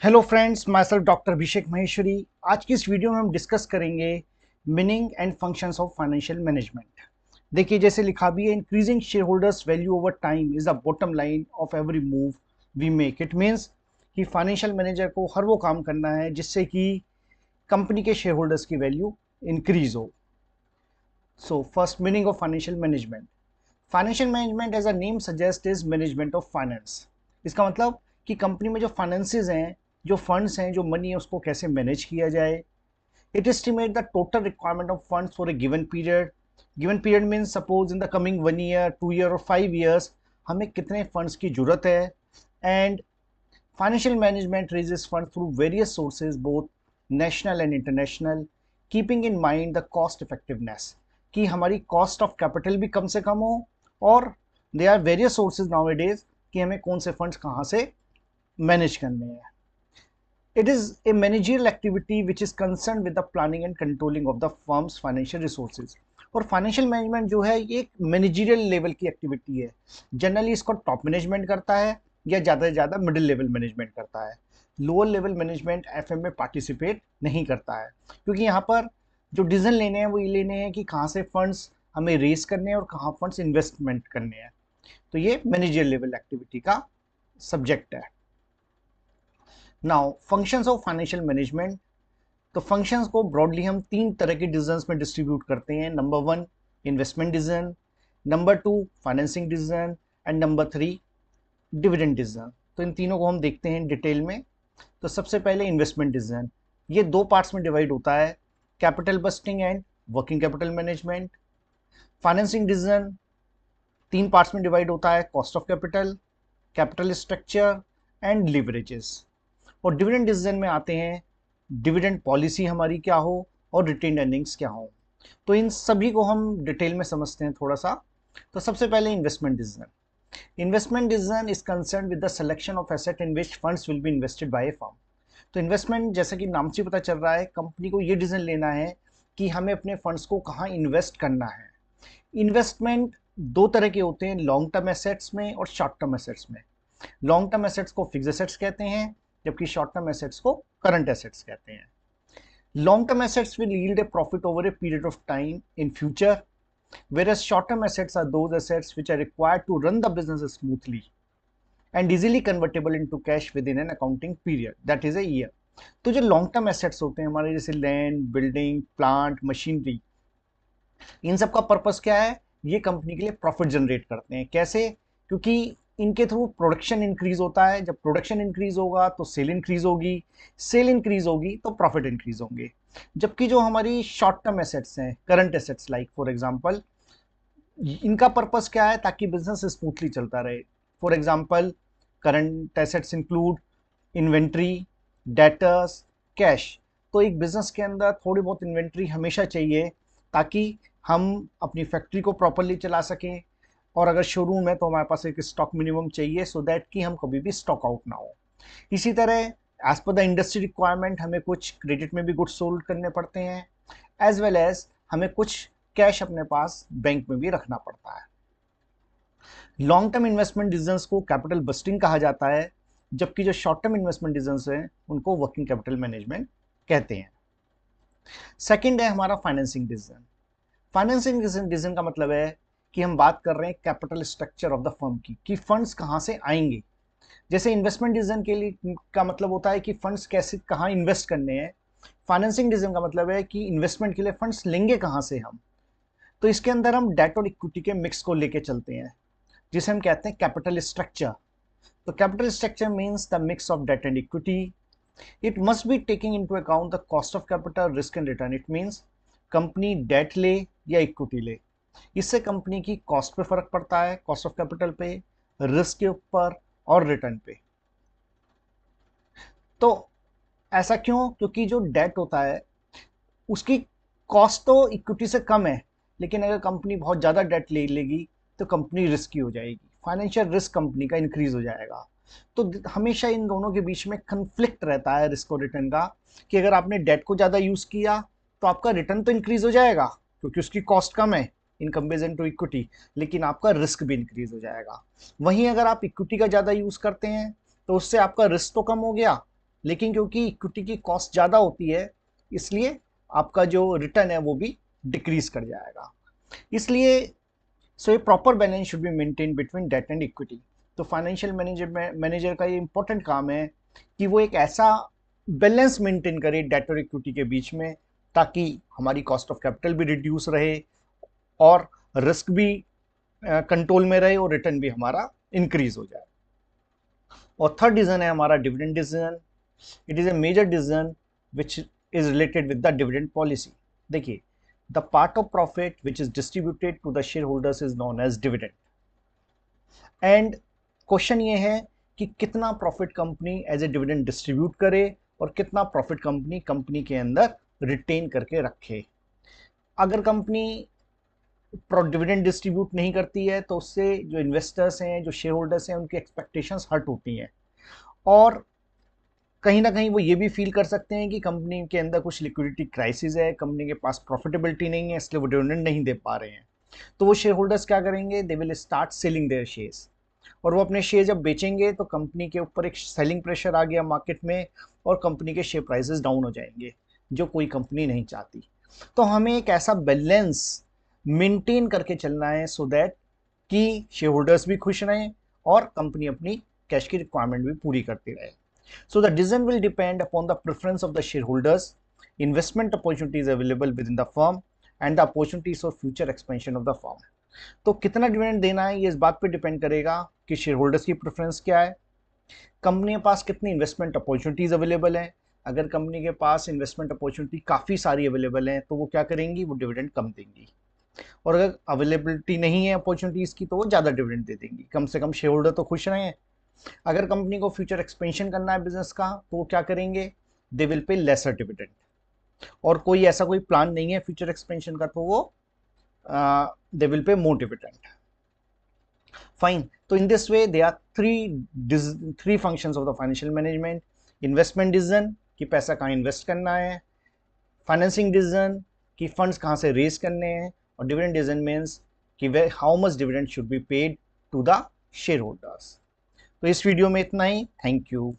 Hello friends, myself doctor Abhishek Maheshwari. आज की इस वीडियो में हम डिस्कस करेंगे meaning and functions of financial management. देखिए, जैसे लिखा भी है, increasing shareholders value over time is the bottom line of every move we make. It means कि फाइनेंशियल मैनेजर को हर वो काम करना है जिससे कि कंपनी के शेयर होल्डर्स की वैल्यू इंक्रीज हो। So first, meaning of financial management. Financial management as a name suggest is management of finance. इसका मतलब कि कंपनी में जो फाइनेंसेस हैं, जो फंड्स हैं, जो मनी है, उसको कैसे मैनेज किया जाए। It estimate the total requirement of funds for a given period. Given period means suppose in the coming 1 year, 2 year और 5 ईयर्स हमें कितने फंड्स की जरूरत है। And financial management raises fund through various sources both national and international, keeping in mind the cost effectiveness, कि हमारी cost of capital भी कम से कम हो। और they are various sources now days कि हमें कौन से फंड्स कहाँ से मैनेज करने हैं। It is A managerial activity which is concern with the planning and controlling of the firms financial resources. और फाइनेंशियल मैनेजमेंट जो है, ये एक मैनेजरियल लेवल की एक्टिविटी है। जनरली इसको टॉप मैनेजमेंट करता है या ज़्यादा से ज़्यादा मिडिल लेवल मैनेजमेंट करता है। लोअर लेवल मैनेजमेंट एफएम में पार्टिसिपेट नहीं करता है, क्योंकि यहाँ पर जो डिसीजन लेने हैं वो ये लेने हैं कि कहाँ से फंड्स हमें रेज करने हैं और कहाँ फंड्स इन्वेस्टमेंट करने हैं। तो ये मैनेजरियल लेवल एक्टिविटी का सब्जेक्ट है। Now functions of financial management. तो फंक्शंस को ब्रॉडली हम तीन तरह के डिसीजंस में डिस्ट्रीब्यूट करते हैं। Number 1, investment decision. Number 2, financing decision. And number 3, dividend decision. तो इन तीनों को हम देखते हैं डिटेल में। तो सबसे पहले इन्वेस्टमेंट डिसीजन। ये दो पार्ट्स में डिवाइड होता है, capital budgeting and working capital management. Financing decision तीन पार्ट्स में डिवाइड होता है, cost of capital, capital structure and leverages. और डिविडेंड डिसीजन में आते हैं डिविडेंड पॉलिसी हमारी क्या हो और रिटेन्ड अर्निंग्स क्या हो। तो इन सभी को हम डिटेल में समझते हैं थोड़ा सा। तो सबसे पहले investment decision. Investment decision is concern with the selection of asset in which funds will be invested bye A firm. तो इन्वेस्टमेंट, जैसे कि नाम से पता चल रहा है, कंपनी को ये डिसीजन लेना है कि हमें अपने फंड्स को कहाँ इन्वेस्ट करना है। इन्वेस्टमेंट दो तरह के होते हैं, लॉन्ग टर्म एसेट्स में और शॉर्ट टर्म एसेट्स में। लॉन्ग टर्म एसेट्स को फिक्स एसेट्स कहते हैं, जबकि शॉर्ट टर्म एसेट्स को करंट एसेट्स कहते हैं। Long term assets will yield a profit over a period of time in future, whereas short term assets are those assets which are required to run the business smoothly and easily convertible into cash within an accounting period, that is a year. तो जो long term assets होते हैं हमारे, जैसे land, building, plant, machinery, इन सब का purpose क्या है? ये कंपनी के लिए प्रॉफिट जनरेट करते हैं। कैसे? क्योंकि इनके थ्रू प्रोडक्शन इंक्रीज होता है। जब प्रोडक्शन इंक्रीज होगा तो सेल इंक्रीज होगी, सेल इंक्रीज होगी तो प्रॉफिट इंक्रीज होंगे। जबकि जो हमारी शॉर्ट टर्म एसेट्स हैं, current assets like for example, इनका पर्पस क्या है? ताकि बिजनेस स्मूथली चलता रहे। For example, current assets include inventory, debtors, cash. तो एक बिजनेस के अंदर थोड़ी बहुत इन्वेंट्री हमेशा चाहिए ताकि हम अपनी फैक्ट्री को प्रॉपरली चला सकें। और अगर शोरूम है तो हमारे पास एक स्टॉक मिनिमम चाहिए, सो दैट कि हम कभी भी स्टॉक आउट ना हो। इसी तरह as per the industry requirement हमें कुछ क्रेडिट में भी गुड्स सोल्ड करने पड़ते हैं, एज वेल एज हमें कुछ कैश अपने पास बैंक में भी रखना पड़ता है। लॉन्ग टर्म इन्वेस्टमेंट डिसीजंस को कैपिटल बस्टिंग कहा जाता है, जबकि जो शॉर्ट टर्म इन्वेस्टमेंट डिसीजंस हैं उनको वर्किंग कैपिटल मैनेजमेंट कहते हैं। सेकंड है हमारा फाइनेंसिंग डिसीजन। फाइनेंसिंग डिसीजन का मतलब है कि हम बात कर रहे हैं capital structure of the firm की, कि फंड्स कहाँ से आएंगे। जैसे इन्वेस्टमेंट डिसीजन के लिए का मतलब होता है कि फंड्स कैसे कहाँ इन्वेस्ट करने हैं। फाइनेंसिंग डिसीजन का मतलब है कि इन्वेस्टमेंट के लिए फंड्स लेंगे कहाँ से हम। तो इसके अंदर हम डेट और इक्विटी के मिक्स को लेके चलते हैं, जिसे हम कहते हैं कैपिटल स्ट्रक्चर। तो capital structure means the mix of debt and equity. It must be taking into account the cost of capital, risk and return. It means company debt ले या इक्विटी ले, इससे कंपनी की कॉस्ट पे फर्क पड़ता है, कॉस्ट ऑफ कैपिटल पे, रिस्क के ऊपर और रिटर्न पे। तो ऐसा क्यों? क्योंकि जो डेट होता है उसकी कॉस्ट तो इक्विटी से कम है, लेकिन अगर कंपनी बहुत ज़्यादा डेट ले लेगी तो कंपनी रिस्की हो जाएगी, फाइनेंशियल रिस्क कंपनी का इंक्रीज हो जाएगा। तो हमेशा इन दोनों के बीच में कंफ्लिक्ट रहता है रिस्क और रिटर्न का, कि अगर आपने डेट को ज़्यादा यूज़ किया तो आपका रिटर्न तो इंक्रीज हो जाएगा क्योंकि उसकी कॉस्ट कम है इन कंपेरिजन टू इक्विटी, लेकिन आपका रिस्क भी इंक्रीज हो जाएगा। वहीं अगर आप इक्विटी का ज़्यादा यूज़ करते हैं तो उससे आपका रिस्क तो कम हो गया, लेकिन क्योंकि इक्विटी की कॉस्ट ज़्यादा होती है इसलिए आपका जो रिटर्न है वो भी डिक्रीज कर जाएगा। इसलिए so a proper balance should be maintain between debt and equity. तो फाइनेंशियल मैनेजर का ये इंपॉर्टेंट काम है कि वो एक ऐसा बैलेंस मेंटेन करे डेट और इक्विटी के बीच में, ताकि हमारी कॉस्ट ऑफ कैपिटल भी रिड्यूस रहे और रिस्क भी कंट्रोल में रहे और रिटर्न भी हमारा इंक्रीज हो जाए। और थर्ड डिसीजन है हमारा dividend decision. It is a major decision which is related with the dividend policy. देखिए, the part of profit which is distributed to the share holders is known as dividend. And question ये है कि कितना profit company as a dividend distribute करे और कितना profit company के अंदर रिटेन करके रखे। अगर कंपनी डिविडेंड डिस्ट्रीब्यूट नहीं करती है तो उससे जो इन्वेस्टर्स हैं, जो शेयर होल्डर्स हैं, उनकी एक्सपेक्टेशंस हर्ट होती हैं और कहीं ना कहीं वो ये भी फील कर सकते हैं कि कंपनी के अंदर कुछ लिक्विडिटी क्राइसिस है, कंपनी के पास प्रॉफिटेबिलिटी नहीं है, इसलिए वो डिविडेंड नहीं दे पा रहे हैं। तो वो शेयर होल्डर्स क्या करेंगे, they will start selling their shares. और वो अपने शेयर जब बेचेंगे तो कंपनी के ऊपर एक सेलिंग प्रेशर आ गया मार्केट में और कंपनी के शेयर प्राइसेस डाउन हो जाएंगे, जो कोई कंपनी नहीं चाहती। तो हमें एक ऐसा बैलेंस मेंटेन करके चलना है सो दैट कि शेयर होल्डर्स भी खुश रहें और कंपनी अपनी कैश की रिक्वायरमेंट भी पूरी करती रहे। So the decision will depend upon the preference of the shareholders, investment opportunities available within the firm, and the opportunities for future expansion of the firm. तो कितना डिविडेंड देना है ये इस बात पे डिपेंड करेगा कि शेयर होल्डर्स की प्रेफरेंस क्या है, कंपनी के पास कितनी इन्वेस्टमेंट अपॉर्चुनिटीज अवेलेबल है। अगर कंपनी के पास इन्वेस्टमेंट अपॉर्चुनिटी काफ़ी सारी अवेलेबल है तो वो क्या करेंगी, वो डिविडेंड कम देंगी। और अगर अवेलेबिलिटी नहीं है अपॉर्चुनिटीज़ की तो वो ज़्यादा डिविडेंड दे देंगी। कम से कम शेयर होल्डर तो खुश रहें। अगर कंपनी को फ्यूचर एक्सपेंशन करना है बिजनेस का तो वो क्या करेंगे, they will pay lesser dividend. और कोई ऐसा कोई प्लान नहीं है फ्यूचर एक्सपेंशन का तो वो दे विल पे मोर डिविडेंड। फाइन। तो in this way they are three functions of the financial management. Investment decision कि पैसा कहाँ इन्वेस्ट करना है, फाइनेंसिंग डिसीजन कि फंड्स कहाँ से रेज करने हैं, और डिविडेंड डिसीजन मीन्स कि how much dividend should be paid to the share holders. तो इस वीडियो में इतना ही। Thank you.